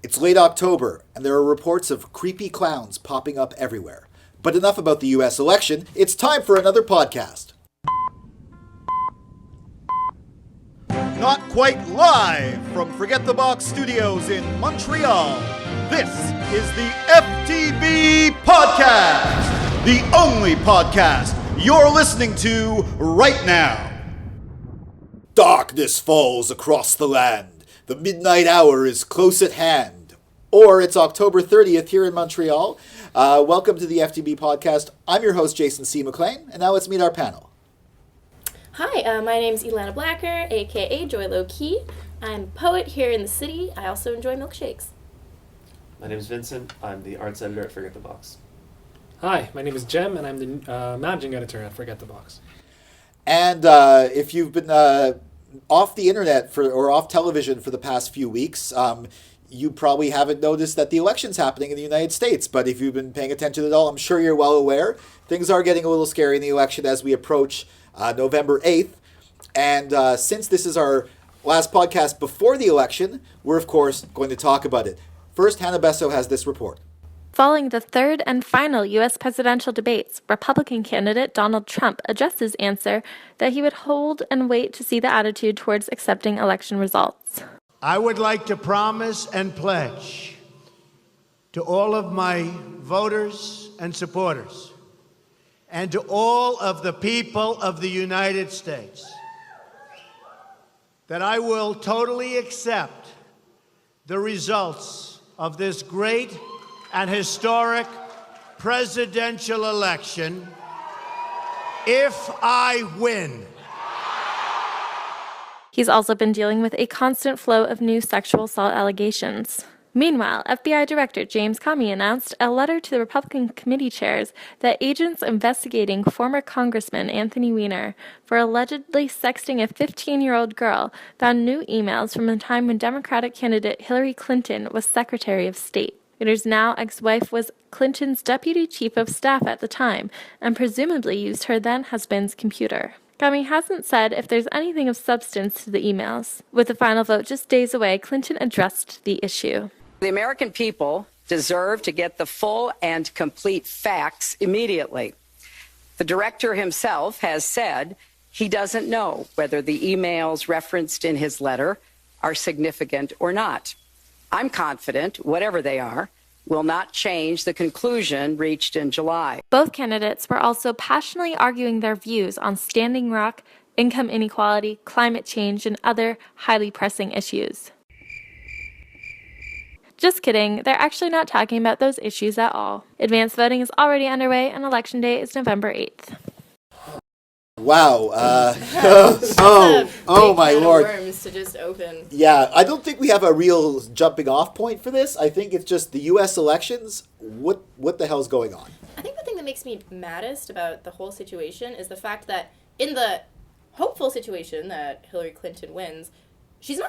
It's late October, and there are reports of creepy clowns popping up everywhere. But enough about the US election, it's time for another podcast. Not quite live from Forget the Box Studios in Montreal, this is the FTB Podcast, the only podcast you're listening to right now. Darkness falls across the land. The midnight hour is close at hand. Or it's October 30th here in Montreal. Welcome to the FTB Podcast. I'm your host, Jason C. McLean, and now let's meet our panel. Hi, my name's Ellana Blacher, a.k.a. Joy Low Key. I'm a poet here in the city. I also enjoy milkshakes. My name is Vincent. I'm the arts editor at Forget the Box. Hi, my name is Jem, and I'm the managing editor at Forget the Box. And if you've been off the internet or off television for the past few weeks, you probably haven't noticed that the election's happening in the United States. But if you've been paying attention at all, I'm sure you're well aware. Things are getting a little scary in the election as we approach November 8th. And since this is our last podcast before the election, we're, of course, going to talk about it. First, Hannah Besseau has this report. Following the third and final U.S. presidential debates, Republican candidate Donald Trump addressed his answer that he would hold and wait to see the attitude towards accepting election results. I would like to promise and pledge to all of my voters and supporters and to all of the people of the United States that I will totally accept the results of this great and historic presidential election if I win. He's also been dealing with a constant flow of new sexual assault allegations. Meanwhile, FBI Director James Comey announced a letter to the Republican committee chairs that agents investigating former Congressman Anthony Weiner for allegedly sexting a 15-year-old girl found new emails from the time when Democratic candidate Hillary Clinton was Secretary of State. Weiner's now ex-wife was Clinton's deputy chief of staff at the time and presumably used her then-husband's computer. Comey hasn't said if there's anything of substance to the emails. With the final vote just days away, Clinton addressed the issue. The American people deserve to get the full and complete facts immediately. The director himself has said he doesn't know whether the emails referenced in his letter are significant or not. I'm confident, whatever they are, will not change the conclusion reached in July. Both candidates were also passionately arguing their views on Standing Rock, income inequality, climate change, and other highly pressing issues. Just kidding, they're actually not talking about those issues at all. Advanced voting is already underway, and Election Day is November 8th. Wow. Oh my Lord. Worms to just open. Yeah, I don't think we have a real jumping off point for this. I think it's just the U.S. elections. What the hell's going on? I think the thing that makes me maddest about the whole situation is the fact that in the hopeful situation that Hillary Clinton wins, she's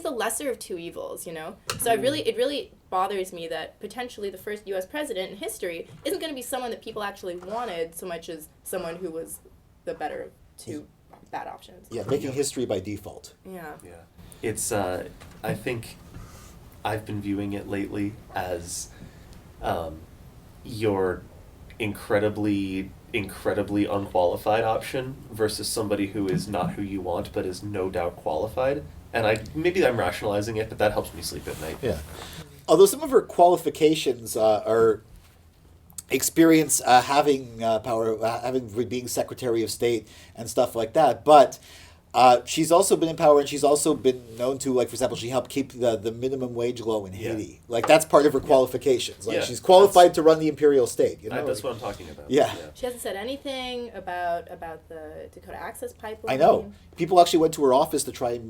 the lesser of two evils, you know? So it really bothers me that potentially the first U.S. president in history isn't going to be someone that people actually wanted so much as someone who was the better of two bad options. Yeah, making history by default. Yeah. It's, I think I've been viewing it lately as your incredibly unqualified option versus somebody who is not who you want but is no doubt qualified. And maybe I'm rationalizing it, but that helps me sleep at night. Yeah. Although some of her qualifications are experience having power, being Secretary of State and stuff like that. But she's also been in power, and she's also been known to, like, for example, she helped keep the minimum wage low in Haiti. Like, that's part of her qualifications. Like, she's qualified to run the imperial state. You know, that's what I'm talking about. Yeah. She hasn't said anything about the Dakota Access Pipeline. I know. People actually went to her office to try and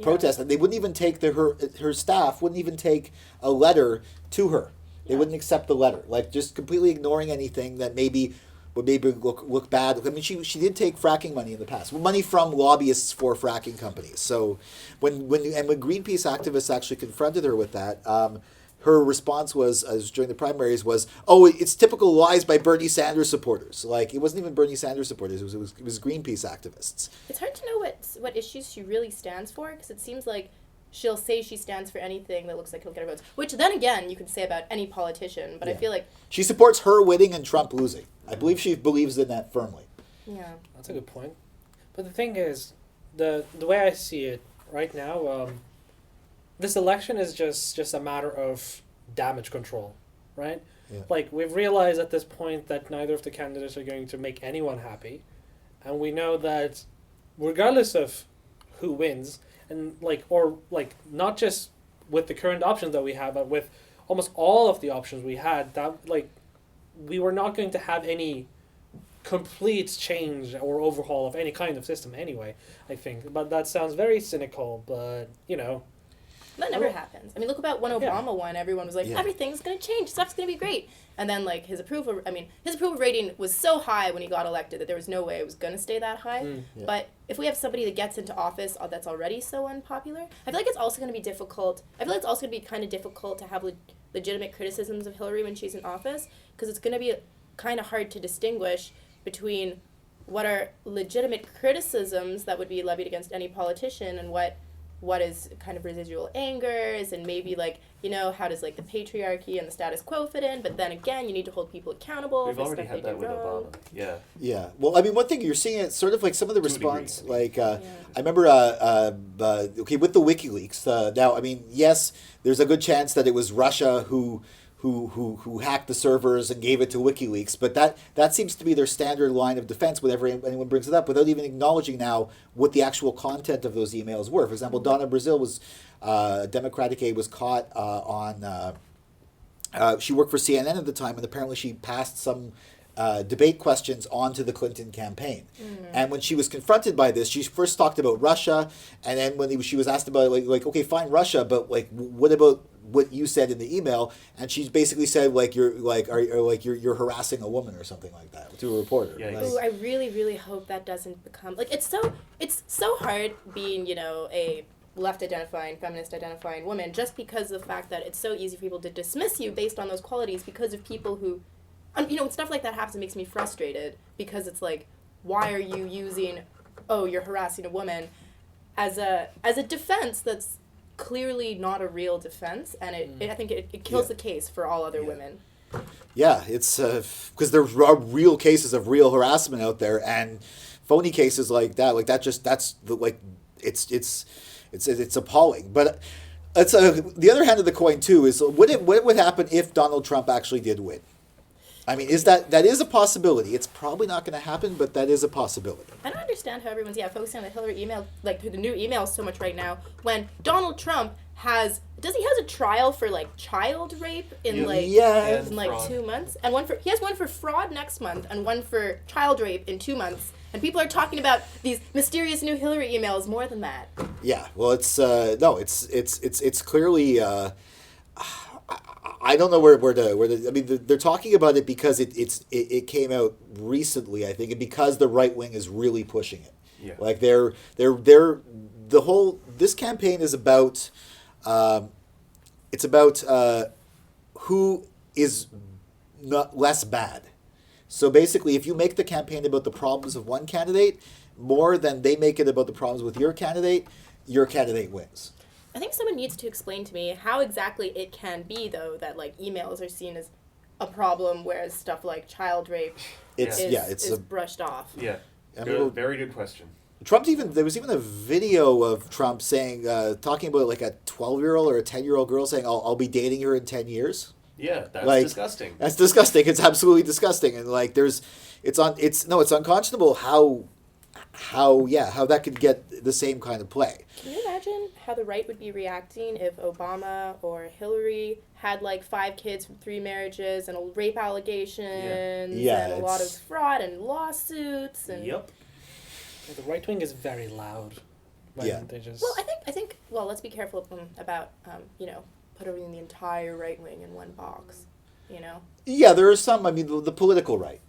protest, and they wouldn't even take her staff wouldn't even take a letter to her. They wouldn't accept the letter, like just completely ignoring anything that maybe would maybe look bad. I mean, she did take fracking money in the past, money from lobbyists for fracking companies. So when Greenpeace activists actually confronted her with that, her response was, during the primaries, was, "Oh, it's typical lies by Bernie Sanders supporters." Like, it wasn't even Bernie Sanders supporters; it was Greenpeace activists. It's hard to know what issues she really stands for, because it seems like she'll say she stands for anything that looks like he'll get her votes. Which then again, you can say about any politician, but I feel like she supports her winning and Trump losing. I believe she believes in that firmly. yeah. That's a good point. But the thing is, the way I see it right now, this election is just a matter of damage control, right? Yeah. Like, we've realized at this point that neither of the candidates are going to make anyone happy. And we know that regardless of who wins, and not just with the current options that we have, but with almost all of the options we had, that we were not going to have any complete change or overhaul of any kind of system anyway, I think. But that sounds very cynical, but, That never happens. I mean, look about when Obama won. Everyone was like, everything's going to change. Stuff's going to be great. And then, his approval rating was so high when he got elected that there was no way it was going to stay that high. But if we have somebody that gets into office that's already so unpopular, I feel like it's also going to be difficult. I feel like it's also going to be kind of difficult to have legitimate criticisms of Hillary when she's in office, because it's going to be kind of hard to distinguish between what are legitimate criticisms that would be levied against any politician and what is kind of residual angers, and maybe how does the patriarchy and the status quo fit in, but then again you need to hold people accountable. We've already had that with Obama. Yeah. Well, I mean, one thing you're seeing it sort of some of the response, I remember with the WikiLeaks. Now, I mean, yes, there's a good chance that it was Russia who hacked the servers and gave it to WikiLeaks, but that seems to be their standard line of defense whenever anyone brings it up, without even acknowledging now what the actual content of those emails were. For example, Donna Brazil was Democratic aide, was caught she worked for CNN at the time, and apparently she passed some debate questions onto the Clinton campaign. And when she was confronted by this, she first talked about Russia, and then when she was asked about okay, fine, Russia, but what about what you said in the email? And she basically said you're harassing a woman or something like that to a reporter. Ooh, I really, really hope that doesn't become it's so hard being a left identifying, feminist identifying woman, just because of the fact that it's so easy for people to dismiss you based on those qualities because of people who, when stuff like that happens, it makes me frustrated, because it's why are you using, you're harassing a woman as a defense that's clearly not a real defense, and I think it kills the case for all other women. Yeah, it's because there are real cases of real harassment out there, and phony cases like that. It's appalling. But it's the other hand of the coin too is what would happen if Donald Trump actually did win? I mean, that is a possibility. It's probably not going to happen, but that is a possibility. I don't understand how everyone's focusing on the Hillary email, the new emails so much right now, when Donald Trump has a trial for child rape in 2 months, and he has one for fraud next month and one for child rape in 2 months, and people are talking about these mysterious new Hillary emails more than that. Yeah, well, it's clearly. I don't know where I mean, they're talking about it because it came out recently, I think, and because the right wing is really pushing it. Yeah. This campaign is about, it's about who is not less bad. So basically, if you make the campaign about the problems of one candidate more than they make it about the problems with your candidate wins. I think someone needs to explain to me how exactly it can be, though, that emails are seen as a problem, whereas stuff like child rape is brushed off. Yeah, very good question. There was even a video of Trump saying, talking about a 12-year-old or a 10-year-old girl saying, I'll be dating her in 10 years. Yeah, that's disgusting. That's disgusting. It's absolutely disgusting, and it's unconscionable how that could get the same kind of play. Can you imagine how the right would be reacting if Obama or Hillary had 5 kids from 3 marriages and rape allegations and a lot of fraud and lawsuits and the right wing is very loud. They just... Well, I think let's be careful about putting the entire right wing in one box. Yeah, there are some. I mean, the political right.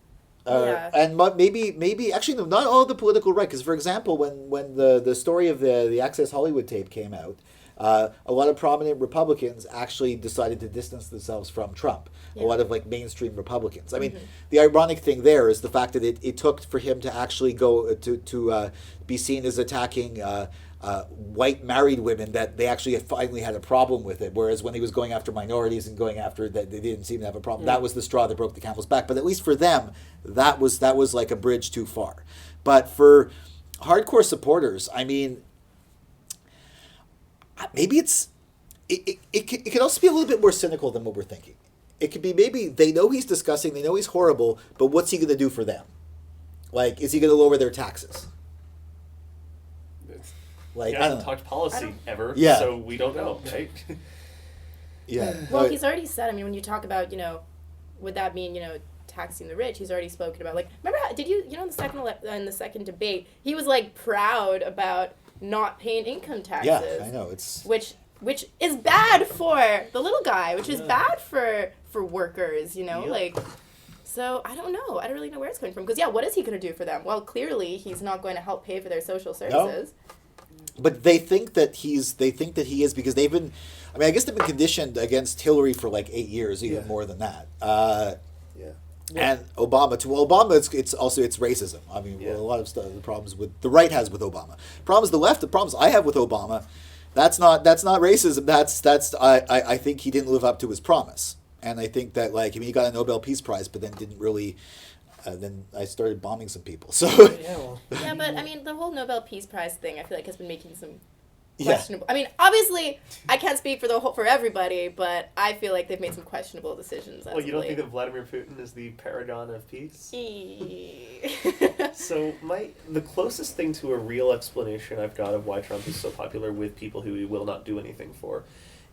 And maybe actually not all the political right, because for example, when the story of the Access Hollywood tape came out, a lot of prominent Republicans actually decided to distance themselves from Trump. Yeah. A lot of mainstream Republicans. I mean, the ironic thing there is the fact that it took for him to actually go to be seen as attacking white married women that they actually finally had a problem with it. Whereas when he was going after minorities and going after that, they didn't seem to have a problem. That was the straw that broke the camel's back. But at least for them, that was like a bridge too far. But for hardcore supporters, I mean, maybe it could also be a little bit more cynical than what we're thinking. It could be maybe they know he's disgusting, they know he's horrible, but what's he going to do for them? Like, is he going to lower their taxes? Like, He I hasn't don't know. talked policy ever, Yeah. so we don't know, right? Yeah. Well, But- he's already said, I mean, when you talk about, would that mean, taxing the rich, he's already spoken about, like, remember how, did you, in the second debate, he was, like, proud about not paying income taxes. Yeah, I know. It's Which is bad for the little guy, which is bad for workers, like, so I don't know. I don't really know where it's coming from. Because, what is he going to do for them? Well, clearly he's not going to help pay for their social services. But they think that he is because they've been, I mean, I guess they've been conditioned against Hillary for like 8 years, even more than that. And Obama too. Well, Obama, it's racism. I mean, a lot of stuff, the problems with the right has with Obama. Problems the left, the problems I have with Obama, that's not racism. That's I think he didn't live up to his promise. And I think that, like, I mean, he got a Nobel Peace Prize, but then didn't really. Then I started bombing some people. So Yeah, but I mean, the whole Nobel Peace Prize thing, I feel like has been making some questionable. I mean, obviously, I can't speak for everybody, but I feel like they've made some questionable decisions. Well, you don't think that Vladimir Putin is the paragon of peace? that? So the closest thing to a real explanation I've got of why Trump is so popular with people who he will not do anything for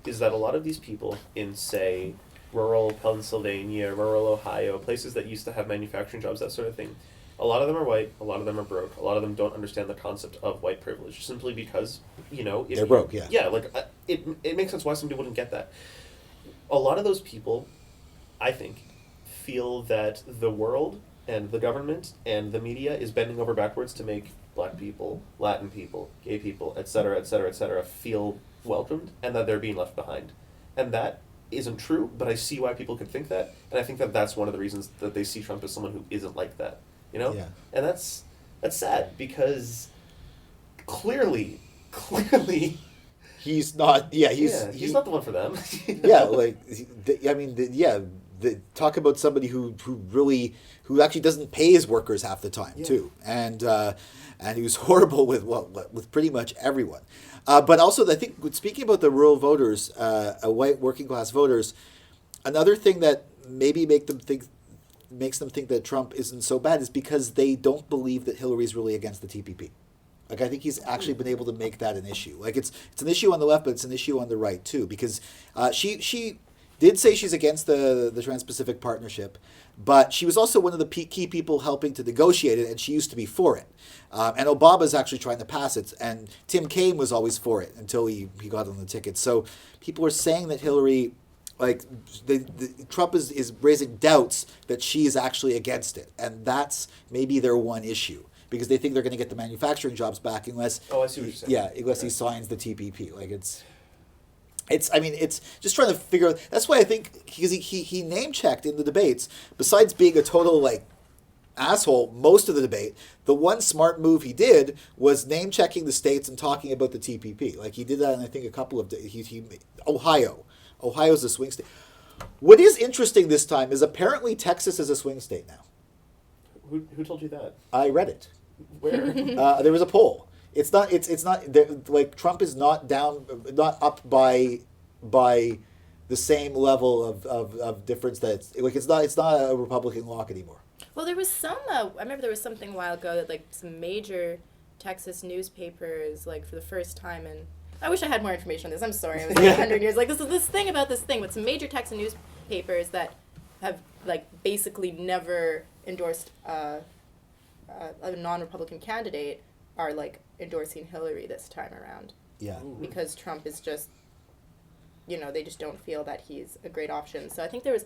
is that a lot of these people in, say, rural Pennsylvania, rural Ohio, places that used to have manufacturing jobs, that sort of thing, a lot of them are white, a lot of them are broke, a lot of them don't understand the concept of white privilege, simply because, they're broke, yeah. Yeah, like, it makes sense why somebody wouldn't get that. A lot of those people, I think, feel that the world and the government and the media is bending over backwards to make black people, Latin people, gay people, et cetera, feel welcomed, and that they're being left behind. And that isn't true, but I see why people could think that, and I think that that's one of the reasons that they see Trump as someone who isn't like that, Yeah. And that's sad, because clearly he's not. Yeah, he's not the one for them. Yeah, like, talk about somebody who actually doesn't pay his workers half the time too, and who's horrible with pretty much everyone. But also, I think, speaking about the rural voters, white working class voters, another thing that maybe makes them think that Trump isn't so bad is because they don't believe that Hillary's really against the TPP. Like, I think he's actually been able to make that an issue. Like, it's an issue on the left, but it's an issue on the right too, because she did say she's against the Trans-Pacific Partnership, but she was also one of the key people helping to negotiate it, and she used to be for it. And Obama's actually trying to pass it, and Tim Kaine was always for it until he got on the ticket. So people are saying that Hillary, like, Trump is raising doubts that she is actually against it, and that's maybe their one issue, because they think they're going to get the manufacturing jobs back unless I see what you're saying. Yeah, unless he signs the TPP. Like, it's just trying to figure out. That's why I think, because he name checked in the debates, besides being a total, like, asshole most of the debate, the one smart move he did was name checking the states and talking about the TPP. Like, he did that in, I think, a couple of Ohio's a swing state. What is interesting this time is apparently Texas is a swing state now. Who told you that? I read it. Where? There was a poll. It's not. Like, Trump is not up by the same level of difference that it's not a Republican lock anymore. Well, there was some. I remember there was something a while ago that, like, some major Texas newspapers, like, for the first time in. I wish I had more information on this. I'm sorry. It was like 100 years. Like, this thing about this thing with some major Texas newspapers that have, like, basically never endorsed a non-Republican candidate are, like, endorsing Hillary this time around. Yeah. Because Trump is just, they just don't feel that he's a great option. So I think there was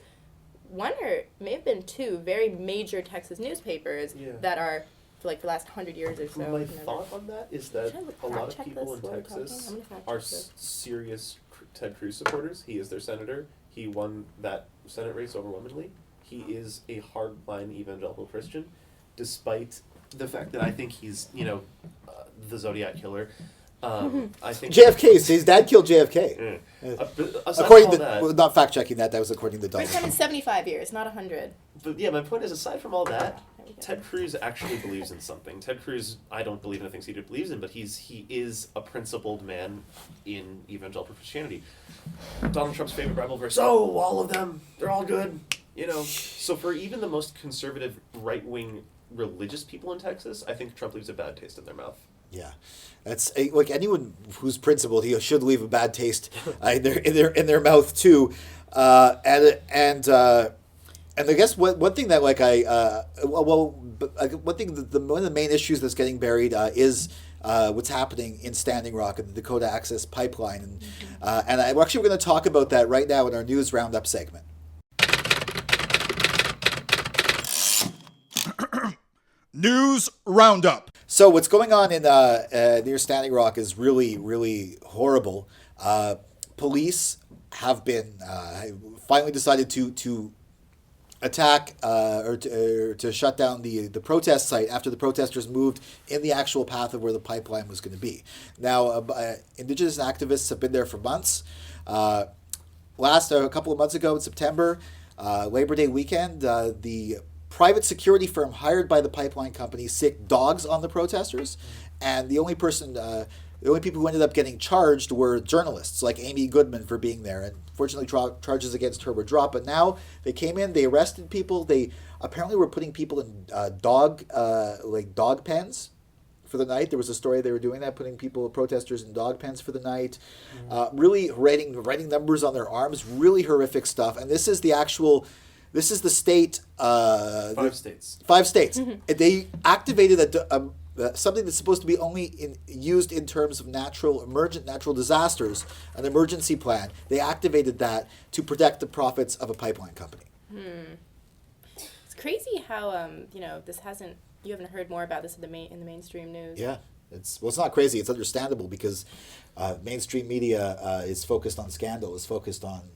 one or may have been two very major Texas newspapers that are, for the last 100 years or so. My thought on that is that a lot of fact-check people this in while we're Texas talking? I'm gonna are fact-check this. serious Ted Cruz supporters. He is their senator. He won that Senate race overwhelmingly. He is a hardline evangelical Christian, despite the fact that I think he's, the Zodiac killer. I think JFK. His dad killed JFK. but aside According from to all that, well, not fact checking that. That was according to We're Donald. spending 75 years, not 100. but yeah, my point is, aside from all that, Ted Cruz actually believes in something. Ted Cruz, I don't believe in the things he believes in, but he is a principled man in evangelical Christianity. Donald Trump's favorite Bible verse: "Oh, all of them, they're all good." You know, so for even the most conservative, right-wing religious people in Texas, I think Trump leaves a bad taste in their mouth. Yeah, that's like anyone who's principled, he should leave a bad taste in their mouth too, and I guess one thing that like one thing one of the main issues that's getting buried is what's happening in Standing Rock and the Dakota Access Pipeline, and we're actually going to talk about that right now in our news roundup segment. News Roundup. So what's going on in near Standing Rock is really, really horrible. Police have been finally decided to attack or to shut down the protest site after the protesters moved in the actual path of where the pipeline was going to be. Now, Indigenous activists have been there for months. A couple of months ago in September, Labor Day weekend, the private security firm hired by the pipeline company sicked dogs on the protesters, and the only people who ended up getting charged were journalists like Amy Goodman for being there. And fortunately, charges against her were dropped. But now they came in, they arrested people. They apparently were putting people in dog pens for the night. There was a story they were doing that, putting protesters in dog pens for the night. Really writing numbers on their arms. Really horrific stuff. And this is the state. 5 states. 5 states. They activated something that's supposed to be only used in terms of emergent natural disasters, an emergency plan. They activated that to protect the profits of a pipeline company. It's crazy how you haven't heard more about this in the mainstream news. Yeah, it's not crazy. It's understandable because mainstream media is focused on scandal, is focused on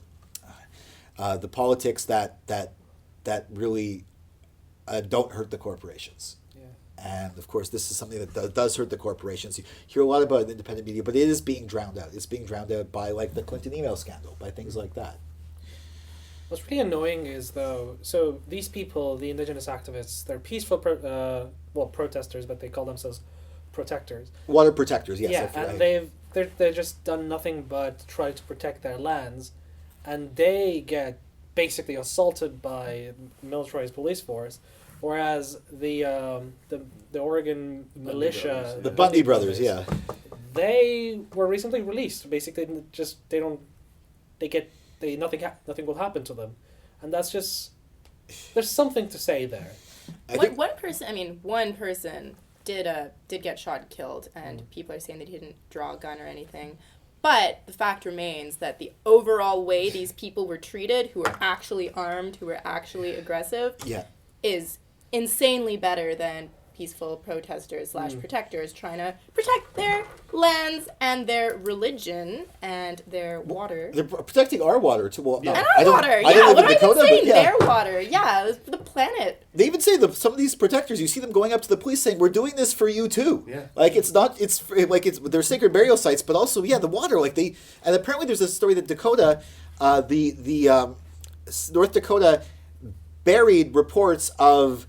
the politics that really don't hurt the corporations. And of course, this is something that does hurt the corporations. You hear a lot about independent media, but it is being drowned out. It's being drowned out by like the Clinton email scandal, by things like that. What's pretty annoying is so these people, the Indigenous activists, they're peaceful protesters, but they call themselves protectors. Water protectors, yes. Yeah, and they've just done nothing but try to protect their lands, and they get basically assaulted by militarized police force. Whereas the Oregon militia, the Bundy brothers, yeah, they were recently released. Basically, nothing will happen to them, and that's just there's something to say there. One person did get shot and killed, and people are saying that he didn't draw a gun or anything. But the fact remains that the overall way these people were treated, who were actually armed, who were actually aggressive, is insanely better than peaceful protesters / protectors trying to protect their lands and their religion and their water. They're protecting our water too. Well, no, and our water, yeah. What am I even saying? Their water, yeah, the planet. They even say some of these protectors, you see them going up to the police saying, "We're doing this for you too." Yeah. Like it's their sacred burial sites, but also the water. And apparently there's a story that Dakota, North Dakota, buried reports of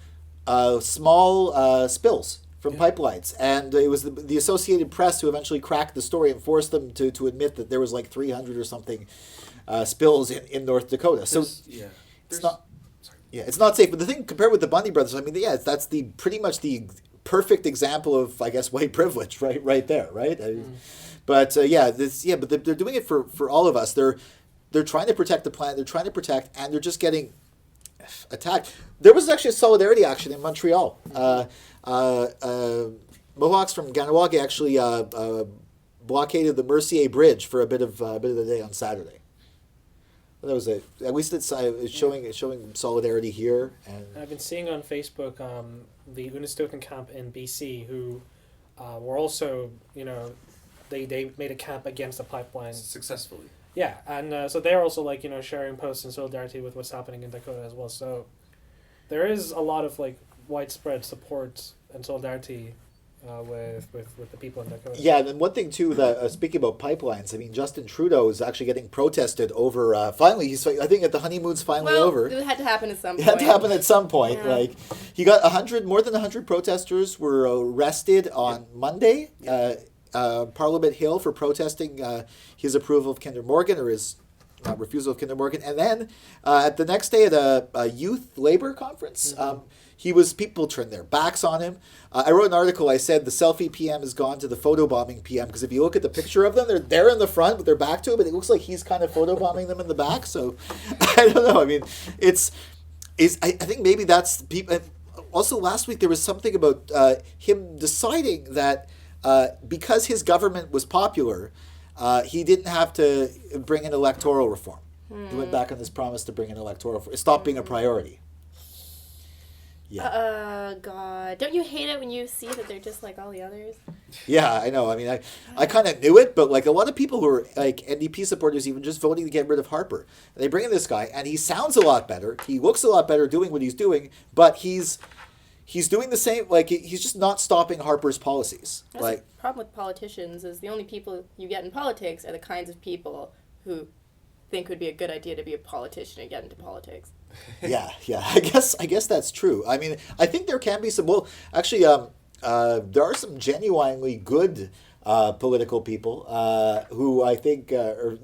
small spills from pipelines, and it was the Associated Press who eventually cracked the story and forced them to admit that there was like 300 or something spills in North Dakota. So it's not it's not safe. But the thing compared with the Bundy brothers, I mean, that's pretty much the perfect example of, I guess, white privilege, right there, right? But they're doing it for all of us. They're trying to protect the planet. They're trying to protect, and they're just getting attacked. There was actually a solidarity action in Montreal. Mohawks from Ganawagi actually blockaded the Mercier Bridge for a bit of the day on Saturday. That was at least it's showing solidarity here. And I've been seeing on Facebook the Unistoten camp in BC who were also they made a camp against the pipeline Successfully. Yeah, and so they're also sharing posts in solidarity with what's happening in Dakota as well. So there is a lot of widespread support and solidarity with the people in Dakota. Yeah, and then one thing too, that speaking about pipelines, I mean, Justin Trudeau is actually getting protested over. Finally, I think that the honeymoon's finally over. It had to happen at some point. It had to happen at some point. Yeah. Like he got more than 100 protesters were arrested on Monday, Parliament Hill, for protesting his approval of Kinder Morgan, or his refusal of Kinder Morgan. And then at the next day at a youth labor conference, people turned their backs on him. I wrote an article. I said the selfie PM has gone to the photobombing PM, because if you look at the picture of them, they're in the front with their back to him, but it looks like he's kind of photobombing them in the back. So I don't know. I mean, I think maybe that's people. Also, last week there was something about him deciding that because his government was popular, he didn't have to bring in electoral reform. He went back on his promise to bring in electoral reform. It stopped being a priority. Yeah. God. Don't you hate it when you see that they're just like all the others? Yeah, I know. I mean, I kind of knew it, but like a lot of people who are like NDP supporters, even just voting to get rid of Harper, they bring in this guy, and he sounds a lot better. He looks a lot better doing what he's doing, but he's doing the same. Like he's just not stopping Harper's policies. That's the problem with politicians is the only people you get in politics are the kinds of people who think it would be a good idea to be a politician and get into politics. Yeah. I guess that's true. I mean, I think there can be some. Well, actually, there are some genuinely good political people who I think are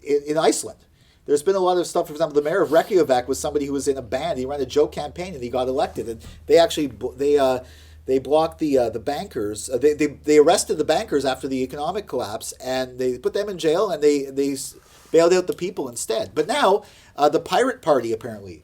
in Iceland. There's been a lot of stuff. For example, the mayor of Reykjavik was somebody who was in a band. He ran a joke campaign and he got elected. And they actually they blocked the bankers. They arrested the bankers after the economic collapse, and they put them in jail, and they bailed out the people instead. But now the Pirate Party apparently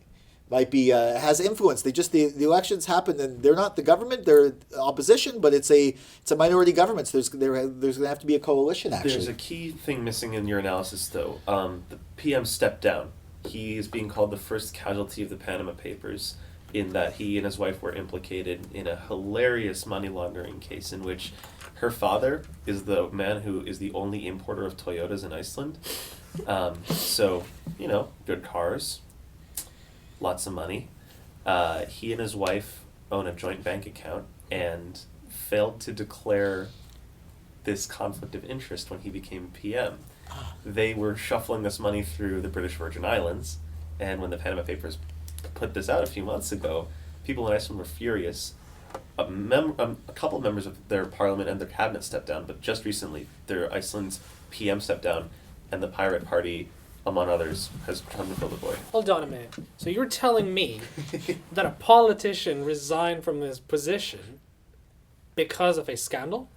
might be has influence. The elections happened, and they're not the government; they're opposition, but it's a minority government. So there's going to have to be a coalition. Actually, there's a key thing missing in your analysis, though. The PM stepped down. He is being called the first casualty of the Panama Papers, in that he and his wife were implicated in a hilarious money laundering case in which her father is the man who is the only importer of Toyotas in Iceland. So, good cars, lots of money. He and his wife own a joint bank account and failed to declare this conflict of interest when he became PM. They were shuffling this money through the British Virgin Islands, and when the Panama Papers put this out a few months ago, people in Iceland were furious. A couple of members of their parliament and their cabinet stepped down, but just recently, their Iceland's PM stepped down, and the Pirate Party, among others, has come to fill the void. Hold on a minute. So you're telling me that a politician resigned from his position because of a scandal?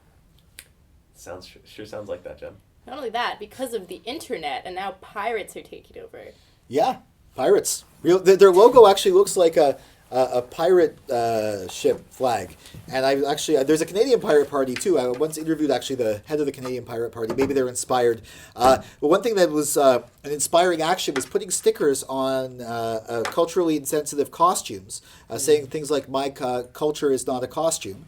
Sure sounds like that, Jen. Not only that, because of the internet, and now pirates are taking over. Yeah, pirates. Their logo actually looks like a pirate ship flag, and there's a Canadian Pirate Party too. I once interviewed actually the head of the Canadian Pirate Party. Maybe they're inspired. But one thing that was an inspiring action was putting stickers on culturally insensitive costumes, saying things like "My culture is not a costume,"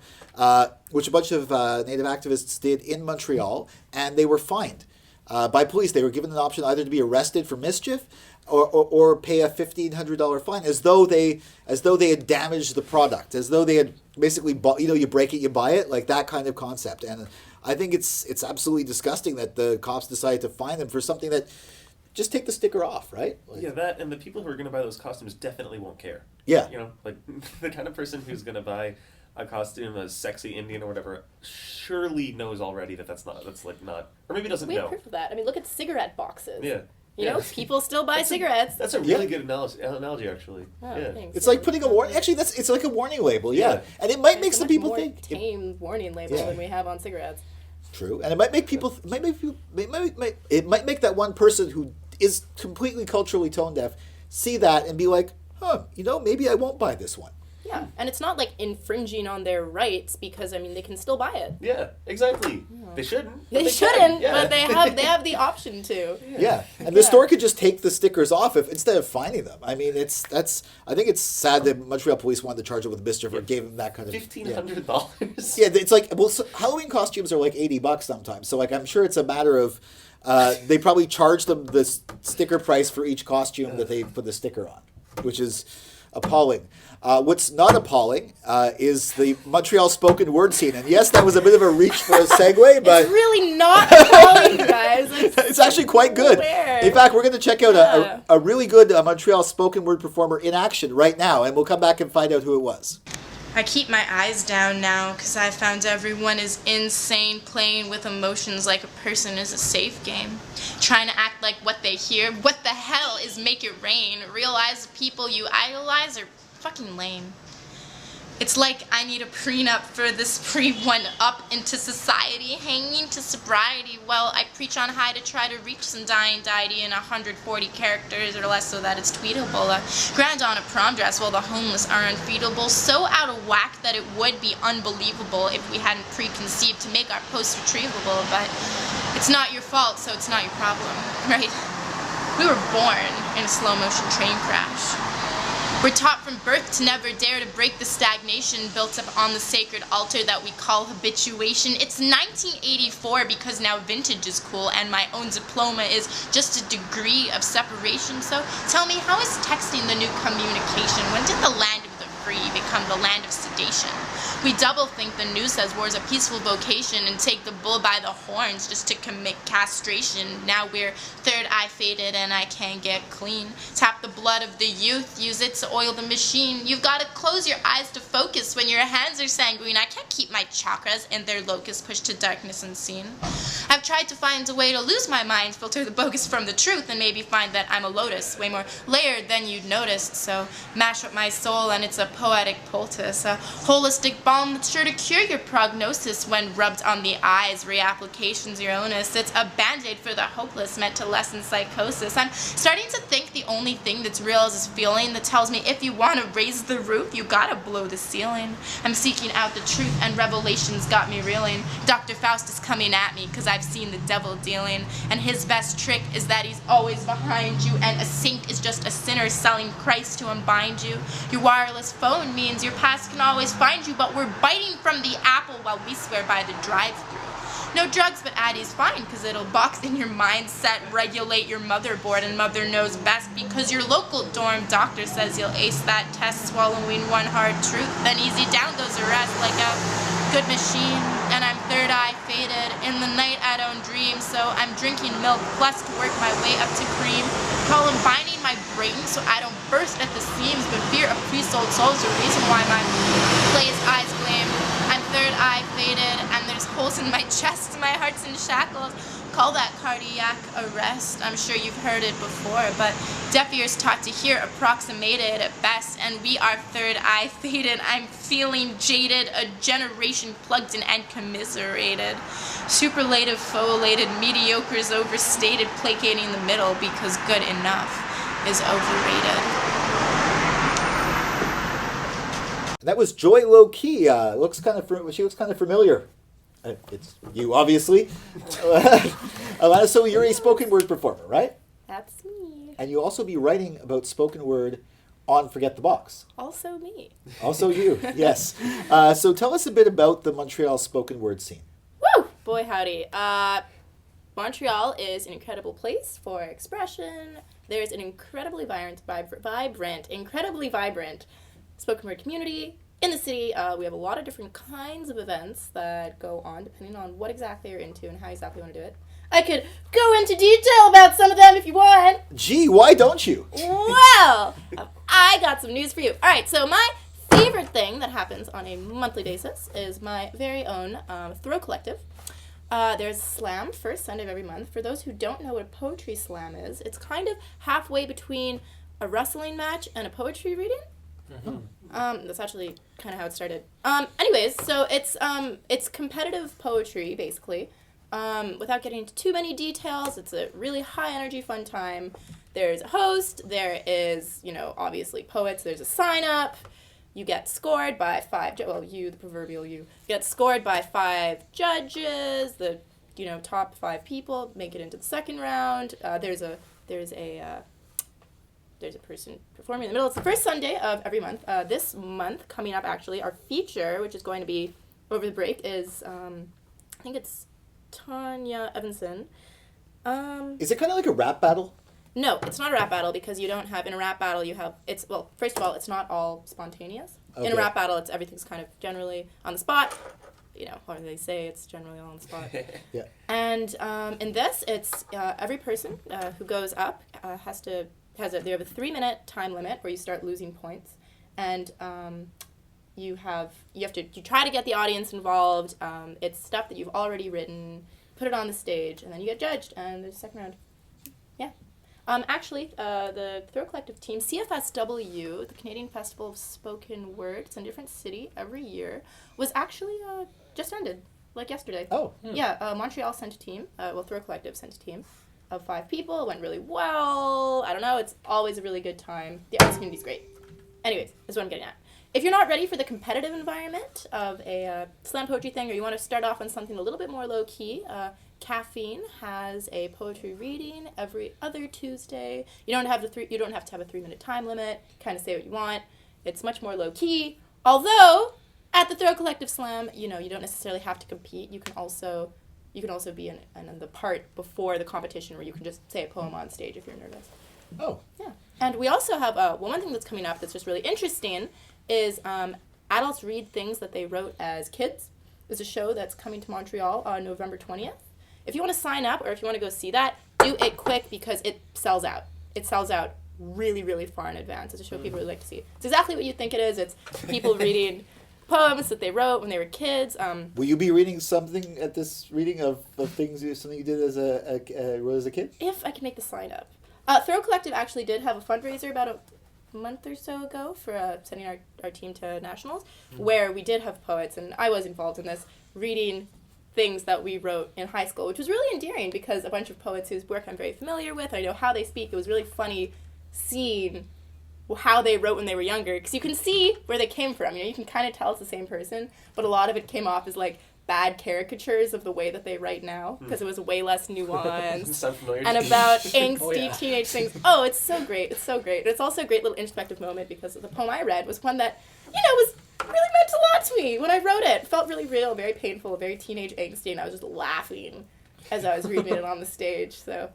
which a bunch of Native activists did in Montreal, and they were fined by police. They were given an option either to be arrested for mischief or pay a $1,500 fine, as though they had damaged the product, as though they had basically bought, you break it, you buy it, like that kind of concept. And I think it's absolutely disgusting that the cops decided to fine them for something that just take the sticker off, right? Yeah, that, and the people who are going to buy those costumes definitely won't care. Yeah. The kind of person who's going to buy a costume as sexy Indian or whatever surely knows already that's not, or maybe doesn't We know. have proof of that. I mean, look at cigarette boxes. Yeah. People still buy cigarettes. That's a really good analogy, actually. Oh, yeah. thanks. It's like putting a warning. Actually, it's like a warning label. Yeah, and it might make some people think tame warning label than we have on cigarettes. True, and it might make people. It might make that one person who is completely culturally tone deaf see that and be like, maybe I won't buy this one. Yeah, and it's not like infringing on their rights because they can still buy it. Yeah, exactly. They shouldn't. They shouldn't, but they have the option to. Yeah, and the store could just take the stickers off instead of fining them. I mean, I think it's sad that Montreal police wanted to charge it with mischief or gave them that kind of $1,500. Yeah, it's like Halloween costumes are like $80 sometimes. So I'm sure it's a matter of they probably charge them the sticker price for each costume that they put the sticker on, which is. appalling. What's not appalling is the Montreal spoken word scene. And yes, that was a bit of a reach for a segue, but It's really not appalling, guys. it's actually quite good. Weird. In fact, we're going to check out a really good Montreal spoken word performer in action right now, and we'll come back and find out who it was. I keep my eyes down now because I found everyone is insane. Playing with emotions like a person is a safe game. Trying to act like what they hear. What the hell is make it rain? Realize the people you idolize are fucking lame. It's like I need a prenup for this pre-one up into society, hanging to sobriety. Well, I preach on high to try to reach some dying deity in 140 characters or less so that it's tweetable. Grand on a prom dress while the homeless are unfeedable. So out of whack that it would be unbelievable if we hadn't preconceived to make our post retrievable. But it's not your fault, so it's not your problem, right? We were born in a slow motion train crash. We're taught from birth to never dare to break the stagnation built up on the sacred altar that we call habituation. It's 1984 because now vintage is cool and my own diploma is just a degree of separation. So tell me, how is texting the new communication? When did the land of the free become the land of sedation? We double think the news says war's a peaceful vocation and take the bull by the horns just to commit castration. Now we're third eye faded and I can't get clean. Tap the blood of the youth, use it to oil the machine. You've got to close your eyes to focus when your hands are sanguine. I can't keep my chakras in their locus pushed to darkness unseen. I've tried to find a way to lose my mind, filter the bogus from the truth, and maybe find that I'm a lotus, way more layered than you'd noticed. So mash up my soul and it's a poetic poultice, a holistic balm that's sure to cure your prognosis when rubbed on the eyes. Reapplication's your onus. It's a band-aid for the hopeless meant to lessen psychosis. I'm starting to think the only thing that's real is this feeling that tells me if you want to raise the roof, you gotta blow the ceiling. I'm seeking out the truth and revelation's got me reeling. Dr. Faust is coming at me because I've seen the devil dealing, and his best trick is that he's always behind you, and a saint is just a sinner selling Christ to unbind you. Your wireless phone means your past can always find you, but we're biting from the apple while we swear by the drive-thru. No drugs, but Addie's fine, because it'll box in your mindset, regulate your motherboard, and mother knows best, because your local dorm doctor says you'll ace that test, swallowing one hard truth, then easy down goes the rest like a good machine. And I'm third eye faded, in the night I don't dream, so I'm drinking milk plus to work my way up to cream, combining my brain so I don't burst at the seams, but fear of pre-sold souls the reason why my glazed eyes gleam. I'm third eye faded, and there's holes in my chest, my heart's in shackles. Call that cardiac arrest. I'm sure you've heard it before, but deaf ears taught to hear approximated at best, and we are third eye faded. I'm feeling jaded, a generation plugged in and commiserated. Superlative, folated, mediocre's overstated, placating the middle because good enough is overrated. That was Joy Low Key. She looks kind of familiar. It's you, obviously. Ellana, so you're a spoken word performer, right? That's me. And you also be writing about spoken word on Forget the Box. Also me. Also you, yes. So tell us a bit about the Montreal spoken word scene. Woo! Boy, howdy. Montreal is an incredible place for expression. There's an incredibly incredibly vibrant spoken word community. In the city, we have a lot of different kinds of events that go on depending on what exactly you're into and how exactly you want to do it. I could go into detail about some of them if you want. Gee, why don't you? Well, I got some news for you. All right, so my favorite thing that happens on a monthly basis is my very own Throw Collective. There's Slam, first Sunday of every month. For those who don't know what a poetry slam is, it's kind of halfway between a wrestling match and a poetry reading. Mm-hmm. That's actually kind of how it started. Anyways, so it's competitive poetry, basically. Without getting into too many details, it's a really high energy, fun time. There's a host, there is, obviously poets, there's a sign up. You get scored by the proverbial you, get scored by 5 judges. The, top 5 people make it into the second round. There's a person performing in the middle. It's the first Sunday of every month. This month, coming up actually, our feature, which is going to be over the break, is, I think it's Tanya Evanson. Is it kind of like a rap battle? No, it's not a rap battle because you don't have, in a rap battle first of all, it's not all spontaneous. Okay. In a rap battle, everything's kind of generally on the spot. Or they say it's generally all on the spot. Yeah. And in this, it's every person who goes up they have a 3-minute time limit where you start losing points, and you try to get the audience involved. It's stuff that you've already written, put it on the stage, and then you get judged, and there's a second round. Yeah. Actually, the Throw Collective team, CFSW, the Canadian Festival of Spoken Word, it's in a different city every year, was actually just ended, like yesterday. Oh. Yeah, Montreal sent a team, Throw Collective sent a team of 5 people. It went really well. I don't know, it's always a really good time. The arts community's great. Anyways, this is what I'm getting at. If you're not ready for the competitive environment of a slam poetry thing, or you want to start off on something a little bit more low-key, Caffeine has a poetry reading every other Tuesday. You don't have to have a 3-minute time limit. Kind of say what you want. It's much more low-key. Although, at the Throw Collective Slam, you don't necessarily have to compete. You can also be in the part before the competition where you can just say a poem on stage if you're nervous. Oh. Yeah. And we also have one thing that's coming up that's just really interesting is adults read things that they wrote as kids. There's a show that's coming to Montreal on November 20th. If you want to sign up or if you want to go see that, do it quick because it sells out. It sells out really, really far in advance. It's a show people really like to see. It's exactly what you think it is. It's people reading poems that they wrote when they were kids. Will you be reading something at this reading of something you did as a kid? If I can make the sign up. Throw Collective actually did have a fundraiser about a month or so ago for sending our team to nationals, where we did have poets, and I was involved in this, reading things that we wrote in high school, which was really endearing because a bunch of poets whose work I'm very familiar with, I know how they speak. It was really funny seeing how they wrote when they were younger, because you can see where they came from. You can kind of tell it's the same person, but a lot of it came off as like bad caricatures of the way that they write now, because it was way less nuanced Sound familiar and to me? about angsty teenage things. Oh, it's so great. It's so great. And it's also a great little introspective moment because the poem I read was one that, was really meant a lot to me when I wrote it. It felt really real, very painful, very teenage angsty, and I was just laughing as I was reading it on the stage. So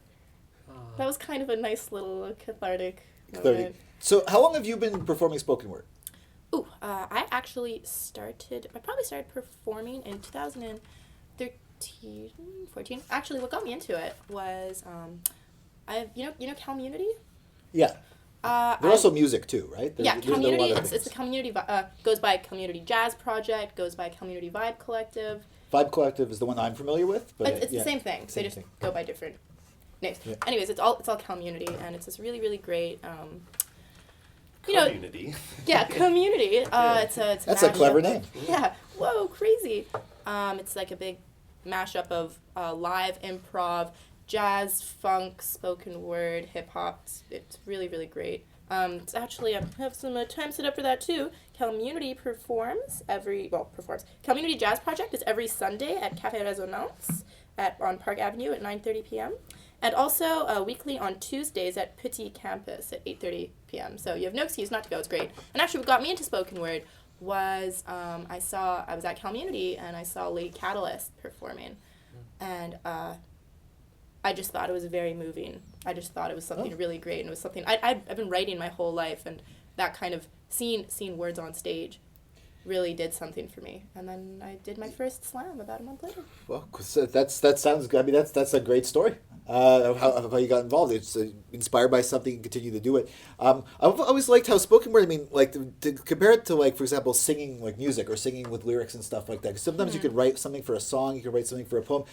that was kind of a nice little cathartic moment. So how long have you been performing spoken word? I probably started performing in 2013, 14. Actually, what got me into it was, Community? Yeah. They're also music too, right? Community. It's a community. Goes by Community Jazz Project. Goes by Community Vibe Collective. Vibe Collective is the one I'm familiar with, but it's the same thing. They just go by different names. Yeah. Anyways, it's all Community, and it's this really, really great. Community. Yeah, Community. It's that's a clever name. Yeah. Whoa, crazy. It's like a big mashup of live improv, jazz, funk, spoken word, hip hop. It's really, really great. It's actually, I have some time set up for that too. Community performs. Community Jazz Project is every Sunday at Café Résonance on Park Avenue at 9:30 p.m. And also weekly on Tuesdays at Petit Campus at 8:30 p.m. So you have no excuse not to go. It's great. And actually what got me into spoken word was I was at Community and I saw Lady Catalyst performing. And I just thought it was very moving. I just thought it was something really great, and it was something I've been writing my whole life, and that kind of seeing words on stage really did something for me. And then I did my first slam about a month later. Well, that sounds good. I mean, that's a great story. Of how you got involved. It's inspired by something and continue to do it. I've always liked how spoken word, to compare it to, like, for example, singing like music or singing with lyrics and stuff like that. 'Cause sometimes you could write something for a song, you could write something for a poem.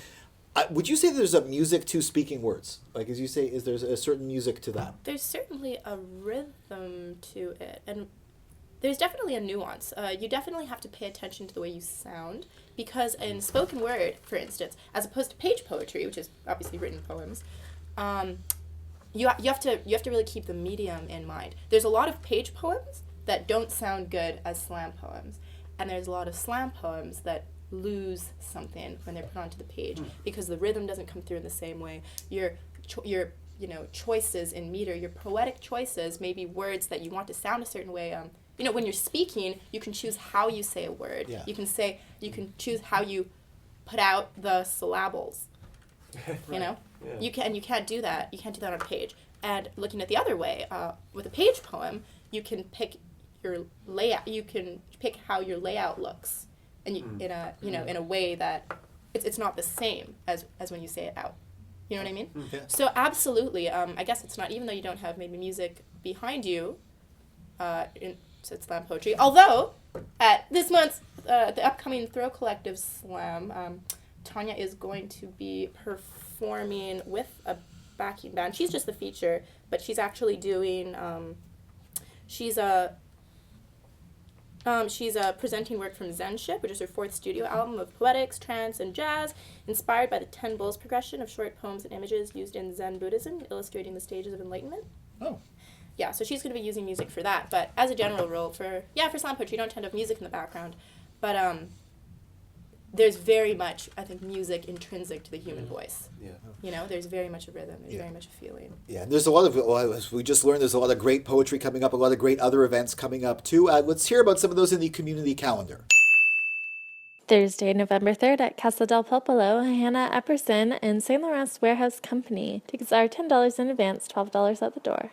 Would you say there's a music to speaking words? Like, as you say, is there a certain music to that? There's certainly a rhythm to it, and there's definitely a nuance. You definitely have to pay attention to the way you sound, because in spoken word, for instance, as opposed to page poetry, which is obviously written poems, you have to really keep the medium in mind. There's a lot of page poems that don't sound good as slam poems, and there's a lot of slam poems that lose something when they're put onto the page because the rhythm doesn't come through in the same way. Your choices in meter, your poetic choices, maybe words that you want to sound a certain way. When you're speaking, you can choose how you say a word. Yeah. You can choose how you put out the syllables. Right. You can't do that. You can't do that on a page. And looking at the other way, with a page poem, you can pick your layout. You can pick how your layout looks, and in a way that it's not the same as when you say it out. You know what I mean? Yeah. So absolutely, I guess it's not, even though you don't have maybe music behind you, so it's slam poetry. Although at this month's the upcoming Throw Collective Slam, Tanya is going to be performing with a backing band. She's just the feature, but she's actually doing. She's presenting work from Zenship, which is her 4th studio album of poetics, trance, and jazz, inspired by the 10 Bulls progression of short poems and images used in Zen Buddhism, illustrating the stages of enlightenment. Oh. Yeah, so she's going to be using music for that. But as a general rule, for slam poetry, you don't tend to have music in the background. But there's very much, I think, music intrinsic to the human voice. Yeah. You know, there's very much a rhythm, there's very much a feeling. Yeah, and there's a lot of, as we just learned, there's a lot of great poetry coming up, a lot of great other events coming up too. Let's hear about some of those in the community calendar. Thursday, November 3rd at Casa del Popolo, Hannah Epperson and St. Laurent's Warehouse Company. Tickets are $10 in advance, $12 at the door.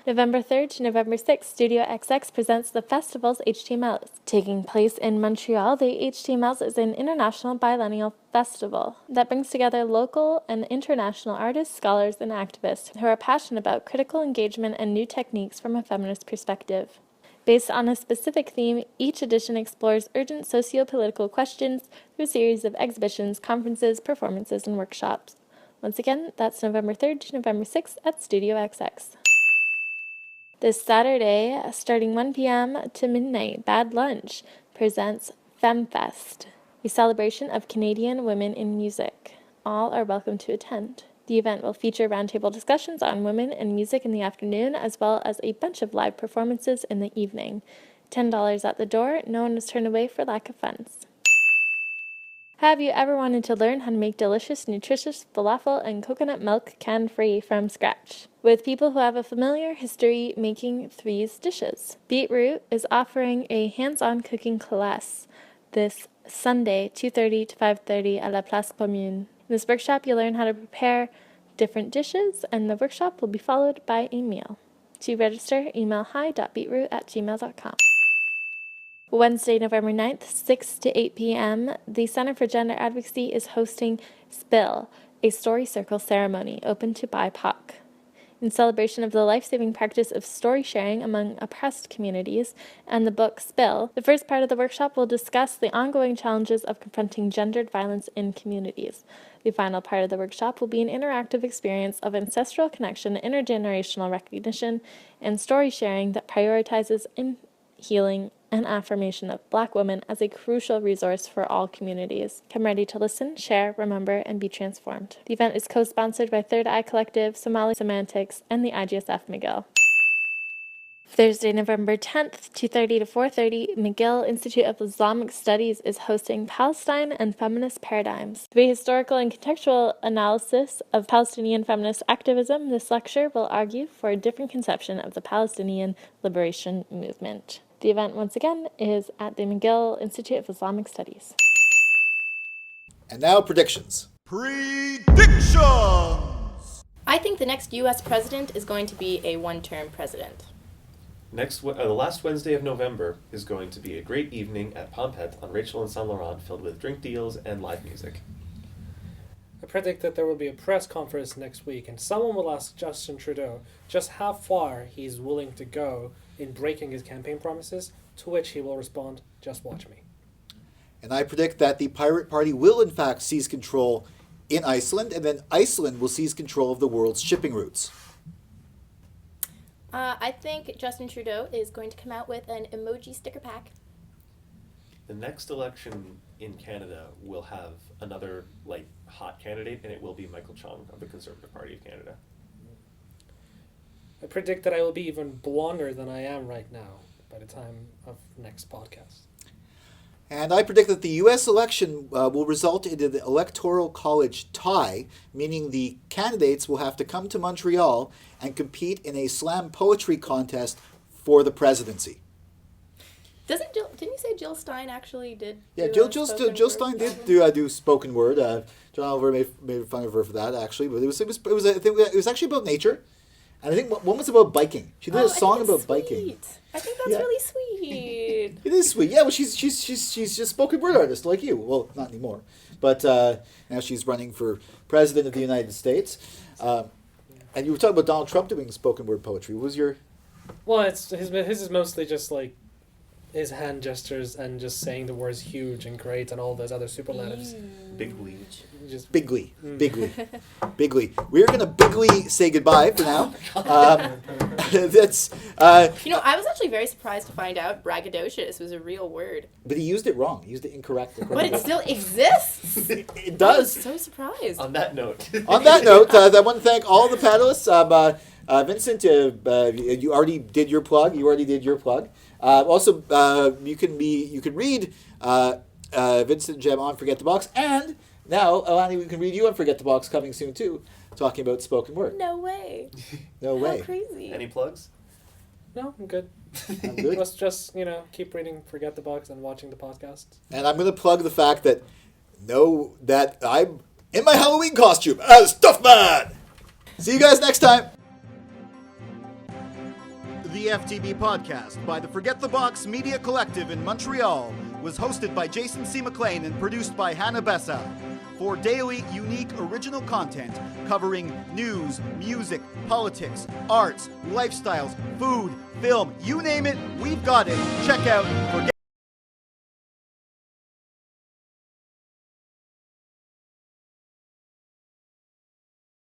November 3rd to November 6th, Studio XX presents the festival's HTMLs. Taking place in Montreal, the HTMLs is an international biennial festival that brings together local and international artists, scholars, and activists who are passionate about critical engagement and new techniques from a feminist perspective. Based on a specific theme, each edition explores urgent socio-political questions through a series of exhibitions, conferences, performances, and workshops. Once again, that's November 3rd to November 6th at Studio XX. This Saturday, starting 1 p.m. to midnight, Bad Lunch presents FemFest, a celebration of Canadian women in music. All are welcome to attend. The event will feature roundtable discussions on women and music in the afternoon, as well as a bunch of live performances in the evening. $10 at the door, no one is turned away for lack of funds. Have you ever wanted to learn how to make delicious, nutritious falafel and coconut milk can-free from scratch? With people who have a familiar history making these dishes. Beetroot is offering a hands-on cooking class this Sunday, 2:30 to 5:30 at La Place Commune. In this workshop, you'll learn how to prepare different dishes, and the workshop will be followed by a meal. To register, email hi.beetroot@gmail.com. Wednesday, November 9th, 6 to 8 p.m., the Center for Gender Advocacy is hosting Spill, a story circle ceremony open to BIPOC. In celebration of the life-saving practice of story sharing among oppressed communities and the book Spill, the first part of the workshop will discuss the ongoing challenges of confronting gendered violence in communities. The final part of the workshop will be an interactive experience of ancestral connection, intergenerational recognition, and story sharing that prioritizes healing and affirmation of Black women as a crucial resource for all communities. Come ready to listen, share, remember, and be transformed. The event is co-sponsored by Third Eye Collective, Somali Semantics, and the IGSF McGill. Thursday, November 10th, 2:30 to 4:30, McGill Institute of Islamic Studies is hosting Palestine and Feminist Paradigms. Through a historical and contextual analysis of Palestinian feminist activism, this lecture will argue for a different conception of the Palestinian liberation movement. The event, once again, is at the McGill Institute of Islamic Studies. And now predictions. Predictions! I think the next U.S. president is going to be a one-term president. The last Wednesday of November is going to be a great evening at Pompette on Rachel and Saint Laurent, filled with drink deals and live music. I predict that there will be a press conference next week, and someone will ask Justin Trudeau just how far he's willing to go in breaking his campaign promises, to which he will respond, "Just watch me." And I predict that the Pirate Party will in fact seize control in Iceland, and then Iceland will seize control of the world's shipping routes. I think Justin Trudeau is going to come out with an emoji sticker pack. The next election in Canada will have another hot candidate, and it will be Michael Chong of the Conservative Party of Canada. I predict that I will be even blonder than I am right now by the time of next podcast. And I predict that the U.S. election will result in an electoral college tie, meaning the candidates will have to come to Montreal and compete in a slam poetry contest for the presidency. Didn't you say Jill Stein actually did? Yeah, do Jill a spoken Jill word Stein did album? do spoken word. John Oliver made fun of her for that actually, but it was I think it was actually about nature, and I think one was about biking. She did a song about biking. I think that's Yeah. really sweet. It is sweet. Yeah, well, she's just a spoken word artist like you. Well, not anymore, but now she's running for president of the United States. And you were talking about Donald Trump doing spoken word poetry. What was your? Well, his is mostly just like his hand gestures and just saying the words huge and great and all those other superlatives. Bigly. Just Bigly. Bigly. We're going to bigly say goodbye for now. That's. I was actually very surprised to find out braggadocious was a real word. But he used it wrong. He used it incorrect. But it still exists. It does. I'm so surprised. On that note. On that note, I want to thank all the panelists. Vincent, you already did your plug. Also, you can read Vincent and Jem on Forget the Box, and now Ellana, we can read you on Forget the Box coming soon too, talking about spoken word. No way. No way. How crazy. Any plugs? no, I'm good. I'm good. Let's just keep reading Forget the Box and watching the podcast. And I'm going to plug the fact that I'm in my Halloween costume as Stuffman. See you guys next time. The FTB podcast by the Forget the Box Media Collective in Montreal was hosted by Jason C. McLean and produced by Hannah Besseau. For daily, unique, original content covering news, music, politics, arts, lifestyles, food, film, you name it, we've got it. Check out Forget